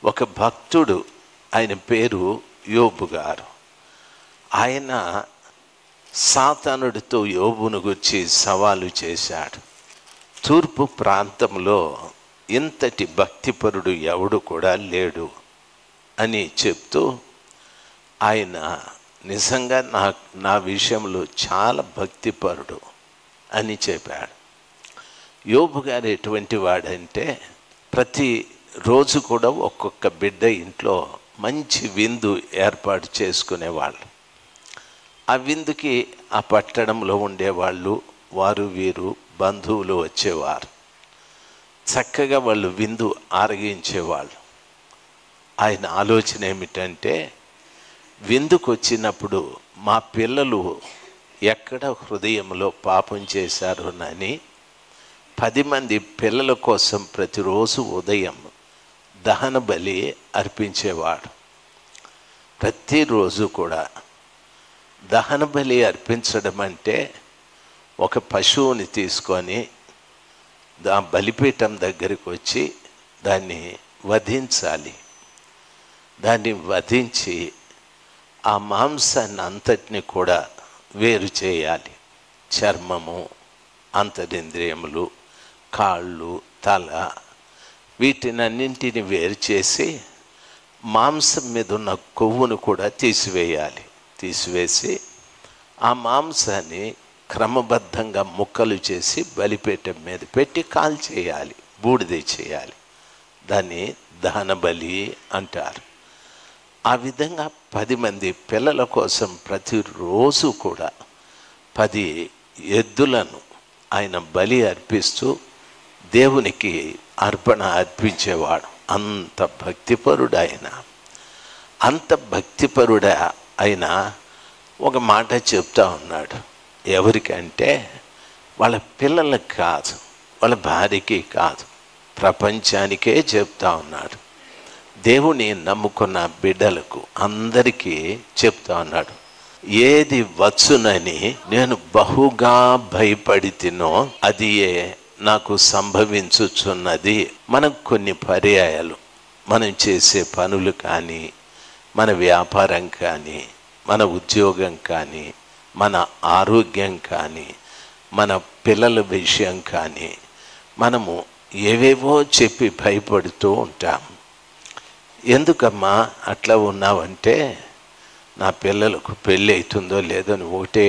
ఒక భక్తుడు, ఆయన పేరు యోబు గారు. ఆయన సాతానుడితో యోబును గురించి సవాలు చేశాడు. తూర్పు ప్రాంతంలో ఇంతటి భక్తిపరుడు ఎవడు కూడా లేడు అని చెప్తూ ఆయన నిజంగా నా విషయంలో చాలా భక్తిపరుడు అని చెప్పాడు. యోబు గారు ఎటువంటి వాడంటే ప్రతి రోజు కూడా ఒక్కొక్క బిడ్డ ఇంట్లో మంచి విందు ఏర్పాటు చేసుకునేవాళ్ళు. ఆ విందుకి ఆ పట్టణంలో ఉండేవాళ్ళు, వారు వీరు బంధువులు వచ్చేవారు. చక్కగా వాళ్ళు విందు ఆరగించేవాళ్ళు. ఆయన ఆలోచన ఏమిటంటే, విందుకు వచ్చినప్పుడు మా పిల్లలు ఎక్కడ హృదయంలో పాపం చేశారోనని 10 మంది పిల్లల కోసం ప్రతిరోజు ఉదయం దహన బలి అర్పించేవాడు. ప్రతిరోజు కూడా దహన బలి అర్పించడం అంటే ఒక పశువుని తీసుకొని బలిపీఠం దగ్గరికి వచ్చి దాన్ని వధించాలి. దాన్ని వధించి ఆ మాంసాన్ని అంతటిని కూడా వేరు చేయాలి. చర్మము, అంతరింద్రియములు, కాళ్ళు, తల, వీటినన్నింటిని వేరు చేసి మాంసం మీద ఉన్న కొవ్వును కూడా తీసివేయాలి. తీసివేసి ఆ మాంసాన్ని క్రమబద్ధంగా ముక్కలు చేసి బలిపీఠం మీద పెట్టి కాల్చేయాలి, బూడిద చేయాలి. దాన్ని దహన బలి అంటారు. ఆ విధంగా 10 మంది పిల్లల కోసం ప్రతిరోజు కూడా 10 ఎద్దులను ఆయన బలి అర్పిస్తూ దేవునికి అర్పణ అర్పించేవాడు. అంత భక్తిపరుడు ఆయన. అంత భక్తిపరుడ ఆయన ఒక మాట చెప్తా ఉన్నాడు. ఎవరికంటే వాళ్ళ పిల్లలకు కాదు, వాళ్ళ భార్యకి కాదు, ప్రపంచానికే చెప్తా ఉన్నాడు. దేవుని నమ్ముకున్న బిడ్డలకు అందరికీ చెప్తా ఉన్నాడు. ఏది వచ్చునని నేను బహుగా భయపడితినో అది నాకు సంభవించుచున్నది. మనకు కొన్ని పర్యాయాలు మనం చేసే పనులు కానీ, మన వ్యాపారం కానీ, మన ఉద్యోగం కానీ, మన ఆరోగ్యం కానీ, మన పిల్లల విషయం కానీ మనము ఏవేవో చెప్పి భయపడుతూ ఉంటాం. ఎందుకమ్మా అట్లా ఉన్నావంటే, నా పిల్లలకు పెళ్ళి అవుతుందో లేదో అని ఒకటే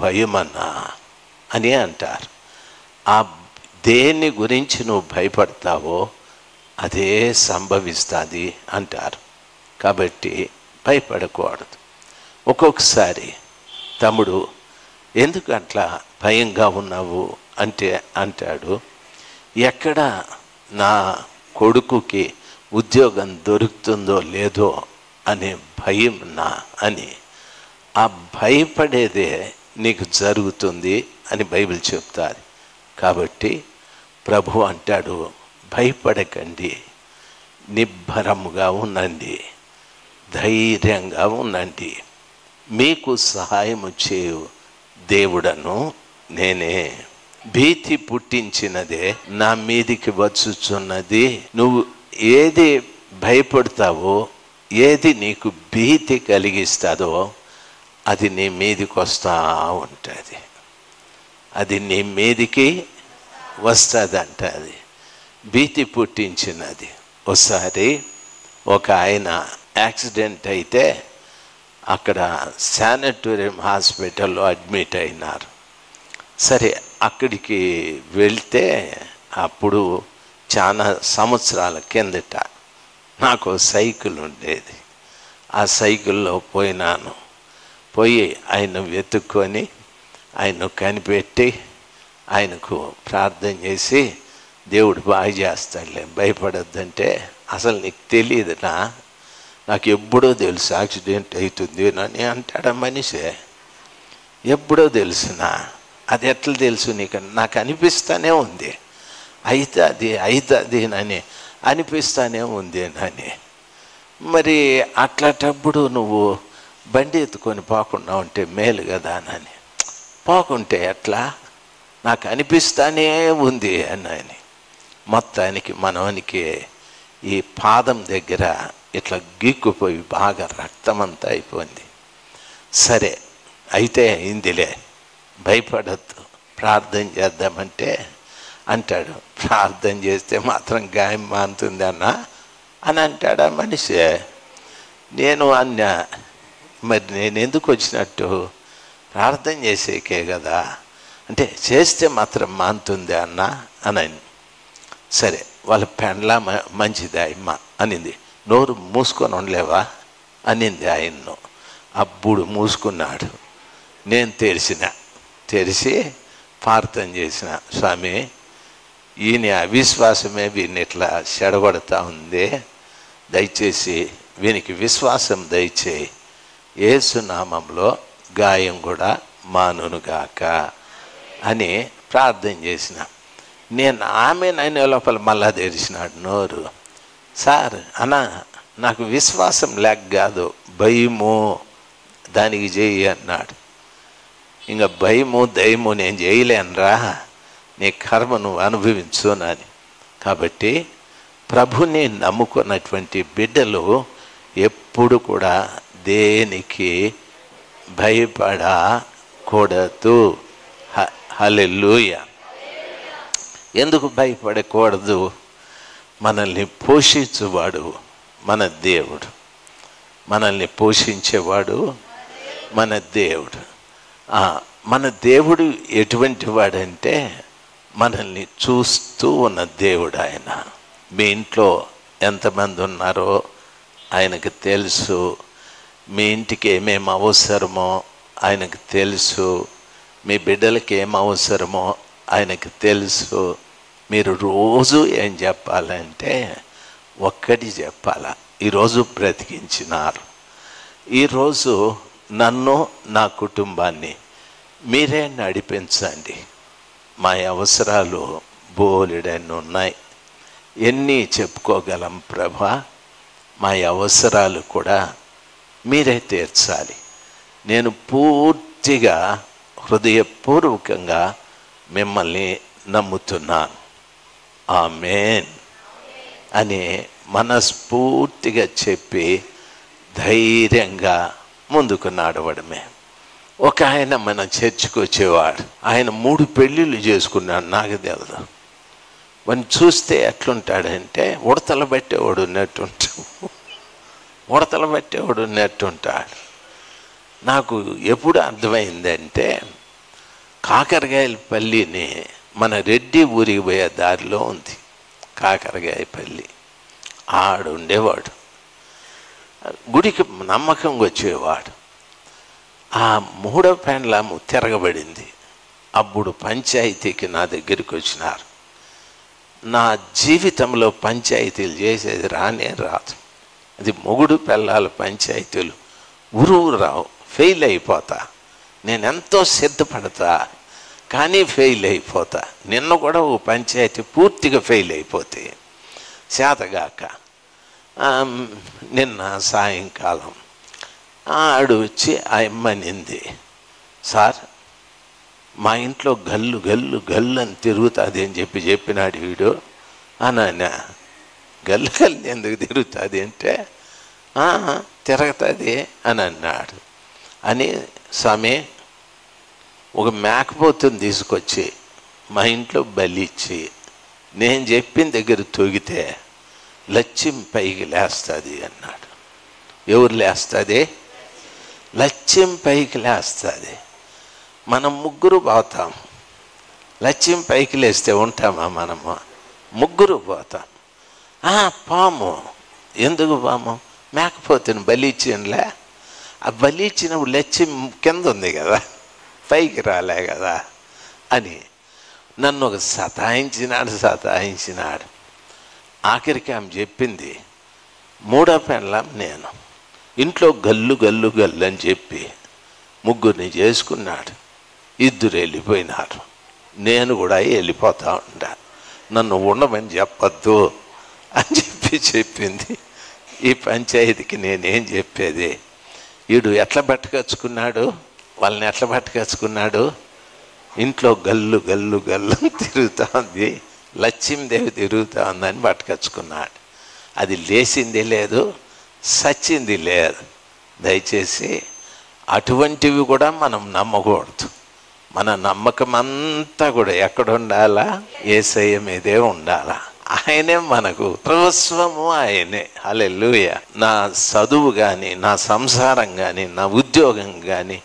భయమన్నా అని అంటారు. ఆ దేని గురించి నువ్వు భయపడతావో అదే సంభవిస్తుంది అంటారు. కాబట్టి భయపడకూడదు. ఒక్కొక్కసారి తమ్ముడు ఎందుకు అట్లా భయంగా ఉన్నావు అంటే అంటాడు, ఎక్కడ నా కొడుకుకి ఉద్యోగం దొరుకుతుందో లేదో అనే భయం నా అని. ఆ భయపడేదే నీకు జరుగుతుంది అని బైబిల్ చెప్తారు. కాబట్టి ప్రభు అంటాడు, భయపడకండి, నిబ్బరముగా ఉండండి, ధైర్యంగా ఉండండి, మీకు సహాయము చేయు దేవుడను నేనే. భీతి పుట్టించినదే నా మీదికి వచ్చుచున్నది. నువ్వు ఏది భయపడతావో, ఏది నీకు భీతి కలిగిస్తుందో అది నీ మీదికి వస్తూ ఉంటుంది. అది నీ మీదికి వస్తుంది అంట. అది భీతి పుట్టించినది. ఒకసారి ఒక ఆయన యాక్సిడెంట్ అయితే అక్కడ శానిటోరియం హాస్పిటల్లో అడ్మిట్ అయినారు. సరే, అక్కడికి వెళ్తే అప్పుడు చాలా సంవత్సరాల కిందట నాకు సైకిల్ ఉండేది. ఆ సైకిల్లో పోయినాను. పోయి ఆయన వెతుక్కొని ఆయన కనిపెట్టి ఆయనకు ప్రార్థన చేసి, దేవుడు బాగా చేస్తాడులే, భయపడొద్దంటే, అసలు నీకు తెలియదునా, నాకు ఎప్పుడో తెలుసు యాక్సిడెంట్ అవుతుంది అని అంటాడా మనిషి. ఎప్పుడో తెలుసునా? అది ఎట్లా తెలుసు నీకు? నాకు అనిపిస్తానే ఉంది, అవుతుంది అని అనిపిస్తానే ఉంది అని. మరి అట్లాంటప్పుడు నువ్వు బండి ఎత్తుకొని పోకుండా ఉంటే మేలు కదా అని. పోకుంటే ఎట్లా? నాకు అనిపిస్తానే ఉంది అని. మొత్తానికి మనవనికి ఈ పాదం దగ్గర ఇట్లా గీక్కుపోయి బాగా రక్తం అంతా అయిపోయింది. సరే అయితే అయిందిలే, భయపడద్దు, ప్రార్థన చేద్దామంటే అంటాడు, ప్రార్థన చేస్తే మాత్రం గాయం మానుతుంది అన్న అని అంటాడా మనిషి. నేను అన్నా, మరి నేను ఎందుకు వచ్చినట్టు? ప్రార్థన చేసేకే కదా అంటే, చేస్తే మాత్రం మానుతుంది అన్న అని. సరే వాళ్ళ పెండ్లా మంచిది అమ్మ అనింది. నోరు మూసుకొని ఉండలేవా అనింది ఆయన్ను. అప్పుడు మూసుకున్నాడు. నేను తెరిచి ప్రార్థన చేసిన, స్వామి ఈయన అవిశ్వాసమే వీడిని ఇట్లా చెడగొడతా ఉంది, దయచేసి వీనికి విశ్వాసం దయచేయి, యేసు నామంలో గాయం కూడా మానునుగాక అని ప్రార్థన చేసిన. నేను ఆమెనైనా లోపల మళ్ళా తెరిచినాడు నోరు. సార్ అన్నా, నాకు విశ్వాసం లేక కాదు, భయము, దానికి చేయి అన్నాడు. ఇంకా భయము దయము నేను చేయలేనురా, నీ కర్మ నువ్వు అనుభవించు అని. కాబట్టి ప్రభుని నమ్ముకున్నటువంటి బిడ్డలు ఎప్పుడు కూడా దేనికి భయపడకూడదు. హల్లెలూయా. ఎందుకు భయపడకూడదు? మనల్ని పోషించువాడు మన దేవుడు, మనల్ని పోషించేవాడు మన దేవుడు. మన దేవుడు ఎటువంటి వాడంటే మనల్ని చూస్తూ ఉన్న దేవుడు ఆయన. మీ ఇంట్లో ఎంతమంది ఉన్నారో ఆయనకు తెలుసు, మీ ఇంటికి ఏమేమి అవసరమో ఆయనకు తెలుసు, మీ బిడ్డలకి ఏం అవసరమో ఆయనకు తెలుసు. మీరు రోజు ఏం చెప్పాలంటే ఒక్కటి చెప్పాల, ఈరోజు బ్రతికించినారు, ఈరోజు నన్ను నా కుటుంబాన్ని మీరే నడిపించండి, మా అవసరాలు బోలెడన్ని ఉన్నాయి, ఎన్ని చెప్పుకోగలం ప్రభా, మా అవసరాలు కూడా మీరే తీర్చాలి, నేను పూర్తిగా హృదయపూర్వకంగా మిమ్మల్ని నమ్ముతున్నాను, ఆమేన్ అని మనస్ఫూర్తిగా చెప్పి ధైర్యంగా ముందుకు నడవడమే. ఒక ఆయన మన చర్చికి వచ్చేవాడు, ఆయన 3 పెళ్ళిళ్ళు చేసుకున్నాడు, నాకు తెలియదు. వాడిని చూస్తే ఎట్లుంటాడంటే ఉడతలు పట్టేవాడు ఉన్నట్టుంటాడు. నాకు ఎప్పుడు అర్థమైందంటే, కాకరకాయలపల్లిని మన రెడ్డి ఊరికి పోయే దారిలో ఉంది కాకరకాయపల్లి. ఆడుండేవాడు, గుడికి నమ్మకంగా వచ్చేవాడు. ఆ 3వ పెండ్లాము తిరగబడింది. అప్పుడు పంచాయతీకి నా దగ్గరికి వచ్చినారు. నా జీవితంలో పంచాయతీలు చేసేది రానే రాదు. అది మొగుడు పెళ్ళాల పంచాయతీలు ఊరు రావు, ఫెయిల్ అయిపోతా. నేను ఎంతో సిద్ధపడతా కానీ ఫెయిల్ అయిపోతా. నిన్న కూడా ఓ పంచాయతీ పూర్తిగా ఫెయిల్ అయిపోతే చేతగాక నిన్న సాయంకాలం ఆడు వచ్చి ఆ అమ్మనింది, సార్ మా ఇంట్లో గల్లు గల్లు గల్లు అని తిరుగుతుంది అని చెప్పినాడు వీడు అన్నా. గల్లు గల్లు ఎందుకు తిరుగుతుంది అంటే తిరుగుతుంది అని అన్నాడు. అని స్వామి ఒక మేకపోతుని తీసుకొచ్చి మా ఇంట్లో బలిచ్చి నేను చెప్పిన దగ్గర తొగితే లక్ష్యం పైకి లేస్తుంది అన్నాడు. ఎవరు లేస్తుంది? లక్ష్యం పైకి లేస్తుంది. మనం 3 పోతాం. లక్ష్యం పైకి లేస్తే ఉంటామా మనము? 3 పోతాం. పాము ఎందుకు పాము? మేకపోతుని బలిచ్చినలే, ఆ బలిచ్చినప్పుడు లక్ష్యం కింద ఉంది కదా, పైకి రాలే కదా అని నన్ను ఒక సతాయించినాడు. ఆఖరికి ఆమె చెప్పింది, 3వ పెండ్లాం నేను, ఇంట్లో గల్లు గల్లు గల్లు అని చెప్పి 3 చేసుకున్నాడు. 2 వెళ్ళిపోయినారు. నేను కూడా వెళ్ళిపోతా ఉంటా, నన్ను ఉండమని చెప్పద్దు అని చెప్పింది. ఈ పంచాయతీకి నేనేం చెప్పేది? వీడు ఎట్లా పట్టుకొచ్చుకున్నాడు, వాళ్ళని ఎట్లా పట్టుకొచ్చుకున్నాడు? ఇంట్లో గల్లు గల్లు గల్లు తిరుగుతూ ఉంది, లక్ష్మీదేవి తిరుగుతూ ఉందని పట్టుకొచ్చుకున్నాడు. అది లేచింది లేదు, సచ్చింది లేదు. దయచేసి అటువంటివి కూడా మనం నమ్మకూడదు. మన నమ్మకం అంతా కూడా ఎక్కడ ఉండాలా? యేసయ్య మీదే ఉండాలా. ఆయనే మనకు సర్వస్వము, ఆయనే. హల్లెలూయా. నా చదువు కానీ, నా సంసారం కానీ, నా ఉద్యోగం కానీ,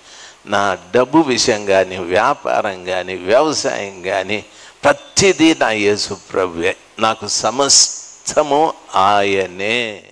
నా డబ్బు విషయం కానీ, వ్యాపారం కానీ, వ్యవసాయం కానీ, ప్రతిదీ నా యేసు ప్రభువే. నాకు సమస్తము ఆయనే.